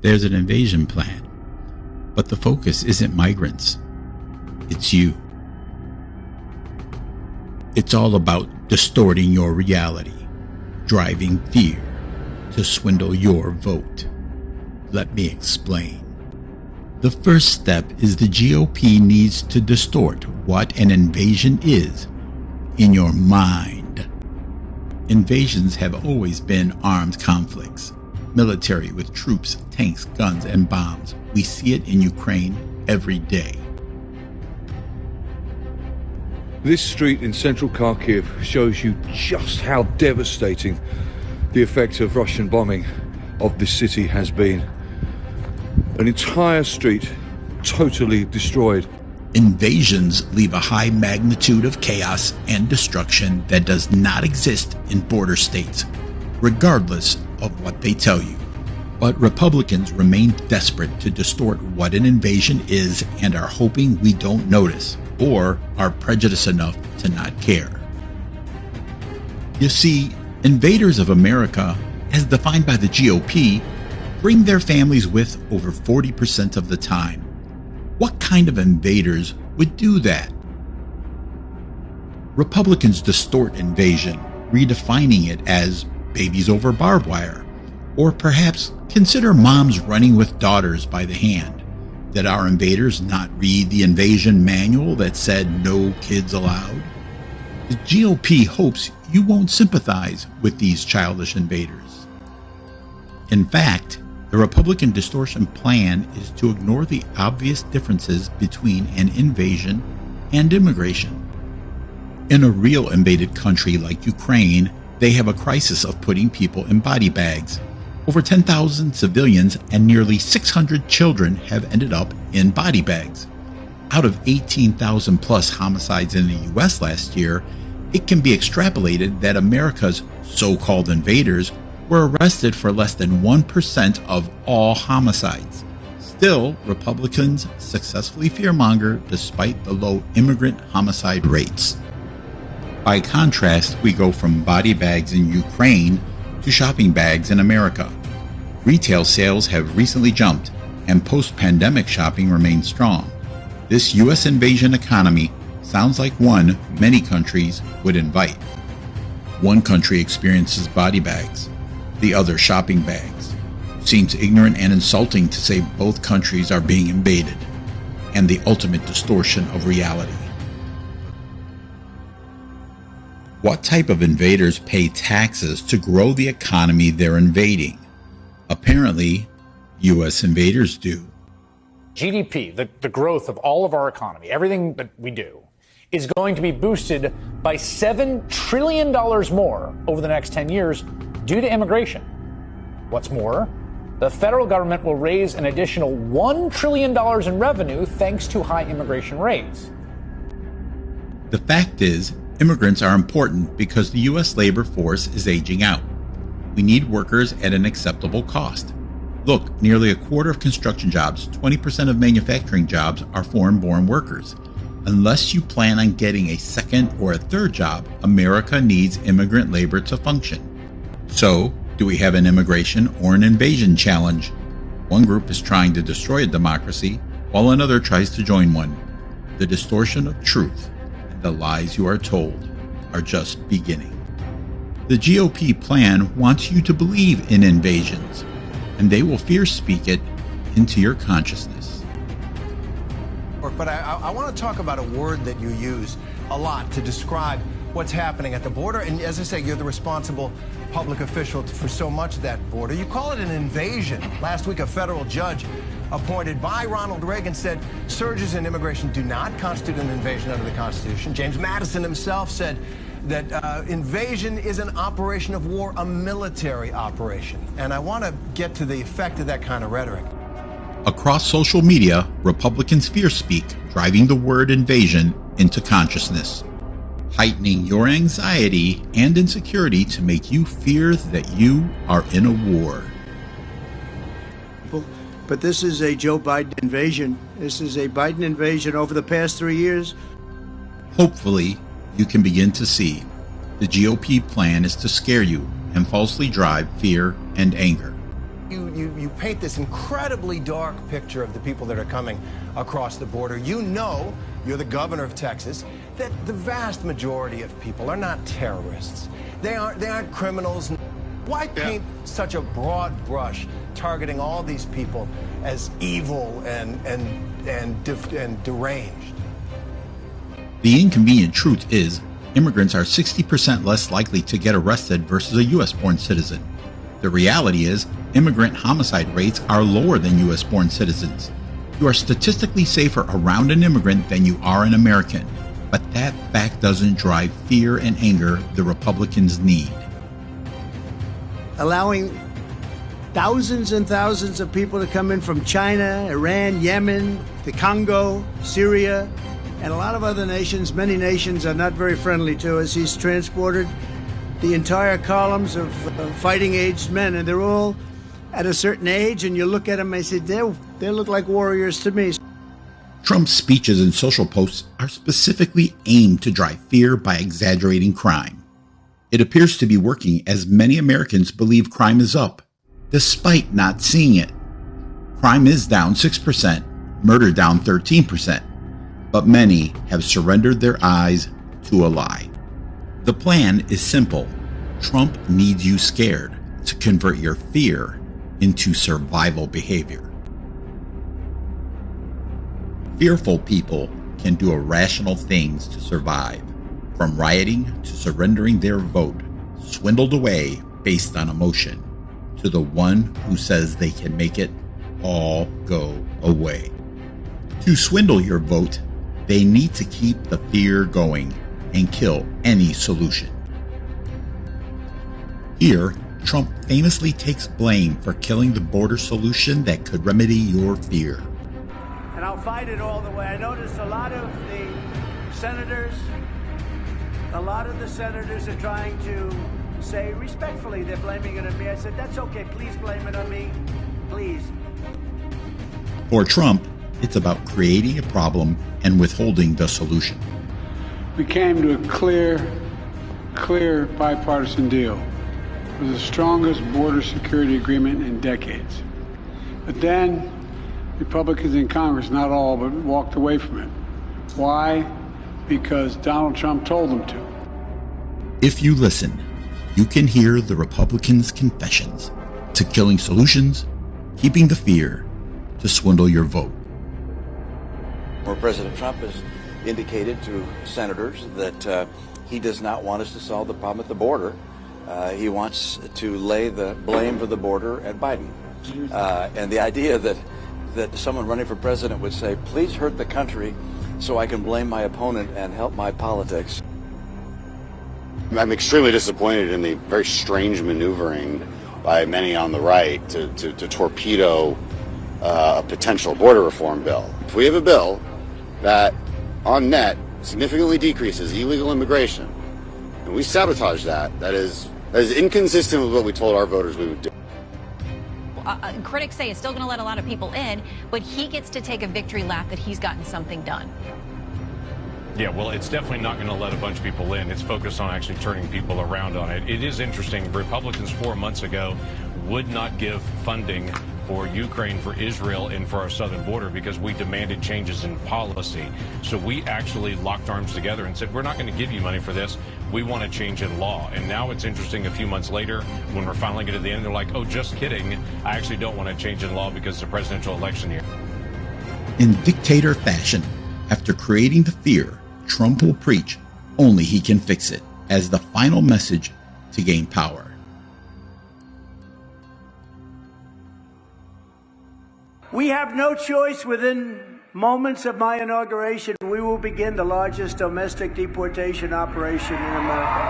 there's an invasion plan. But the focus isn't migrants. It's you. It's all about distorting your reality, driving fear to swindle your vote. Let me explain. The first step is the GOP needs to distort what an invasion is in your mind. Invasions have always been armed conflicts. Military with troops, tanks, guns, and bombs. We see it in Ukraine every day. This street in central Kharkiv shows you just how devastating the effect of Russian bombing of this city has been. An entire street totally destroyed. Invasions leave a high magnitude of chaos and destruction that does not exist in border states, regardless of what they tell you. But Republicans remain desperate to distort what an invasion is and are hoping we don't notice or are prejudiced enough to not care. You see, invaders of America, as defined by the GOP, bring their families with over 40% of the time. What kind of invaders would do that? Republicans distort invasion, redefining it as babies over barbed wire, or perhaps consider moms running with daughters by the hand. Did our invaders not read the invasion manual that said no kids allowed? The GOP hopes you won't sympathize with these childish invaders. In fact, the Republican distortion plan is to ignore the obvious differences between an invasion and immigration. In a real invaded country like Ukraine, they have a crisis of putting people in body bags. Over 10,000 civilians and nearly 600 children have ended up in body bags. Out of 18,000 plus homicides in the US last year, it can be extrapolated that America's so-called invaders were arrested for less than 1% of all homicides. Still, Republicans successfully fearmonger despite the low immigrant homicide rates. By contrast, we go from body bags in Ukraine to shopping bags in America. Retail sales have recently jumped, and post-pandemic shopping remains strong. This U.S. invasion economy sounds like one many countries would invite. One country experiences body bags, the other shopping bags. Seems ignorant and insulting to say both countries are being invaded, and the ultimate distortion of reality. What type of invaders pay taxes to grow the economy they're invading? Apparently, U.S. invaders do. GDP, the growth of all of our economy, everything that we do, is going to be boosted by $7 trillion more over the next 10 years due to immigration. What's more, the federal government will raise an additional $1 trillion in revenue thanks to high immigration rates. The fact is, immigrants are important because the U.S. labor force is aging out. We need workers at an acceptable cost. Look, nearly a quarter of construction jobs, 20% of manufacturing jobs are foreign-born workers. Unless you plan on getting a second or a third job, America needs immigrant labor to function. So, do we have an immigration or an invasion challenge? One group is trying to destroy a democracy, while another tries to join one. The distortion of truth and the lies you are told are just beginning. The GOP plan wants you to believe in invasions, and they will fear speak it into your consciousness. But I want to talk about a word that you use a lot to describe what's happening at the border. And as I say, you're the responsible public official for so much of that border. You call it an invasion. Last week, a federal judge appointed by Ronald Reagan said surges in immigration do not constitute an invasion under the Constitution. James Madison himself said that invasion is an operation of war, a military operation. And I want to get to the effect of that kind of rhetoric. Across social media, Republicans fear speak, driving the word invasion into consciousness, heightening your anxiety and insecurity to make you fear that you are in a war. But this is a Joe Biden invasion. This is a Biden invasion over the past 3 years. Hopefully, you can begin to see the GOP plan is to scare you and falsely drive fear and anger. You you paint this incredibly dark picture of the people that are coming across the border. You know, you're the governor of Texas, that the vast majority of people are not terrorists. They aren't criminals. Why paint such a broad brush targeting all these people as evil and deranged? The inconvenient truth is, immigrants are 60% less likely to get arrested versus a U.S.-born citizen. The reality is, immigrant homicide rates are lower than U.S.-born citizens. You are statistically safer around an immigrant than you are an American, but that fact doesn't drive fear and anger the Republicans need. Allowing thousands and thousands of people to come in from China, Iran, Yemen, the Congo, Syria, and a lot of other nations. Many nations are not very friendly to us. He's transported the entire columns of fighting-aged men, and they're all at a certain age, and you look at them and say, they look like warriors to me. Trump's speeches and social posts are specifically aimed to drive fear by exaggerating crime. It appears to be working, as many Americans believe crime is up, despite not seeing it. Crime is down 6%, murder down 13%, but many have surrendered their eyes to a lie. The plan is simple. Trump needs you scared to convert your fear into survival behavior. Fearful people can do irrational things to survive, from rioting to surrendering their vote, swindled away based on emotion, to the one who says they can make it all go away. To swindle your vote, they need to keep the fear going and kill any solution. Here, Trump famously takes blame for killing the border solution that could remedy your fear. And I'll fight it all the way. I noticed a lot of the senators are trying to say respectfully they're blaming it on me. I said, that's okay, please blame it on me, please. For Trump, it's about creating a problem and withholding the solution. We came to a clear bipartisan deal. It was the strongest border security agreement in decades. But then, Republicans in Congress, not all, but walked away from it. Why? Because Donald Trump told them to. If you listen, you can hear the Republicans' confessions to killing solutions, keeping the fear, to swindle your vote. Where President Trump has indicated to senators that he does not want us to solve the problem at the border. He wants to lay the blame for the border at Biden. And the idea that someone running for president would say, please hurt the country so I can blame my opponent and help my politics. I'm extremely disappointed in the very strange maneuvering by many on the right to torpedo a potential border reform bill. If we have a bill that, on net, significantly decreases illegal immigration, and we sabotage that is inconsistent with what we told our voters we would do. Critics say it's still going to let a lot of people in, but he gets to take a victory lap that he's gotten something done. Yeah, well, it's definitely not going to let a bunch of people in. It's focused on actually turning people around on it. It is interesting. Republicans 4 months ago would not give funding for Ukraine, for Israel, and for our southern border because we demanded changes in policy. So we actually locked arms together and said, we're not going to give you money for this. We want a change in law. And now it's interesting, a few months later, when we're finally getting to the end, they're like, oh, just kidding. I actually don't want a change in law because it's a presidential election year. In dictator fashion, after creating the fear, Trump will preach only he can fix it as the final message to gain power. We have no choice. Within moments of my inauguration, we will begin the largest domestic deportation operation in America.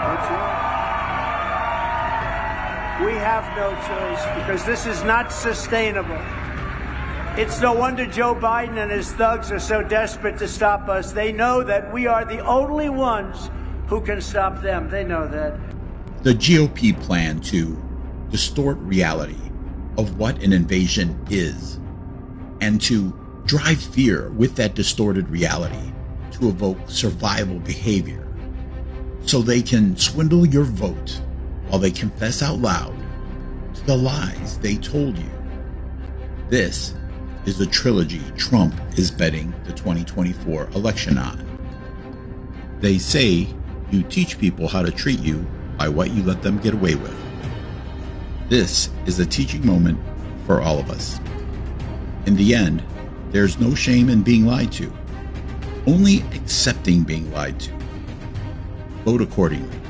No choice. We have no choice because this is not sustainable. It's no wonder Joe Biden and his thugs are so desperate to stop us. They know that we are the only ones who can stop them. They know that. The GOP plan to distort reality of what an invasion is and to drive fear with that distorted reality to evoke survival behavior so they can swindle your vote while they confess out loud to to the lies they told you. This is a trilogy Trump is betting the 2024 election on. They say you teach people how to treat you by what you let them get away with. This is a teaching moment for all of us. In the end, there's no shame in being lied to, only accepting being lied to. Vote accordingly.